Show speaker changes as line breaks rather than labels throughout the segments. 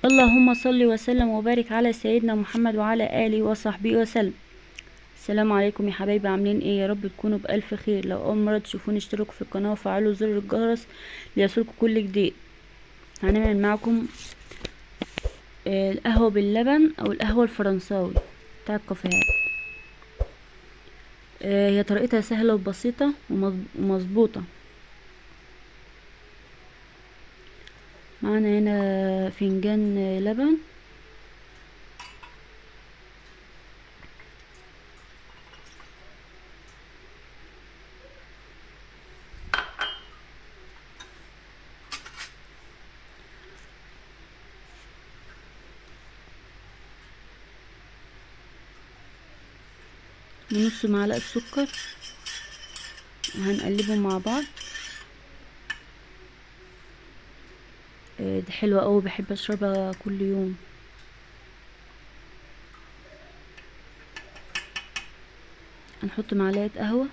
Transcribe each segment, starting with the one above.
اللهم صل وسلم وبارك على سيدنا محمد وعلى آله وصحبه وسلم. السلام عليكم يا حبايبي، عاملين ايه؟ يا رب تكونوا بألف خير. لو اول مرة تشوفوني اشتركوا في القناة وفعلوا زر الجرس ليصلكوا كل جديد. هنعمل معكم القهوة باللبن او القهوة الفرنساوي بتاع الكافيهات. هي طريقتها سهلة وبسيطة ومظبوطة. معانا هنا فنجان لبن، ونص معلقة سكر، وهنقلبهم مع بعض. دي حلوة اوي، بحب اشربها كل يوم. هنحط معلقة قهوة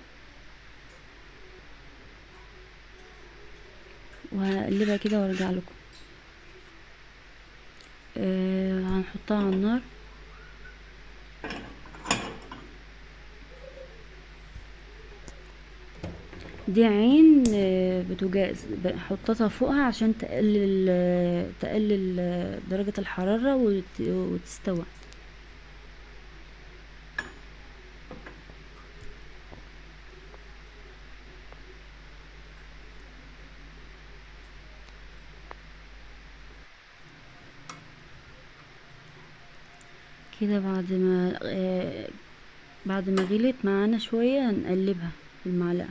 وهقلبها كده وارجع لكم. هنحطها على النار. دي عين بوتاجاز، بحطها فوقها عشان تقلل درجة الحرارة وتستوي. كده بعد ما غلت معانا شوية هنقلبها بالمعلقة،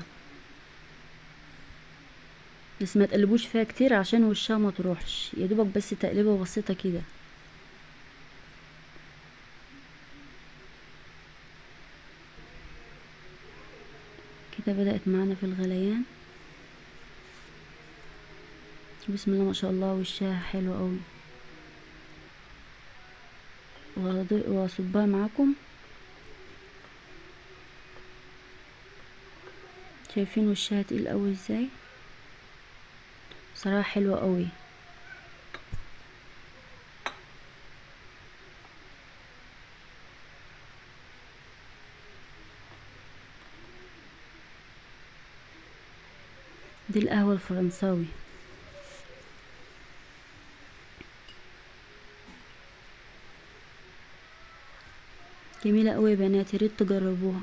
بس ما تقلبوش فيها كتير عشان وشها ما تروحش، يا دوبك بس تقليبه بسيطة كده. كده بدأت معانا في الغليان. بسم الله ما شاء الله، وشها حلو قوي. واصبها معاكم. شايفين وشها تقيل قوي ازاي؟ بصراحة حلوة قوي. دي القهوة الفرنساوي، جميلة قوي يا بنات، ياريت تجربوها.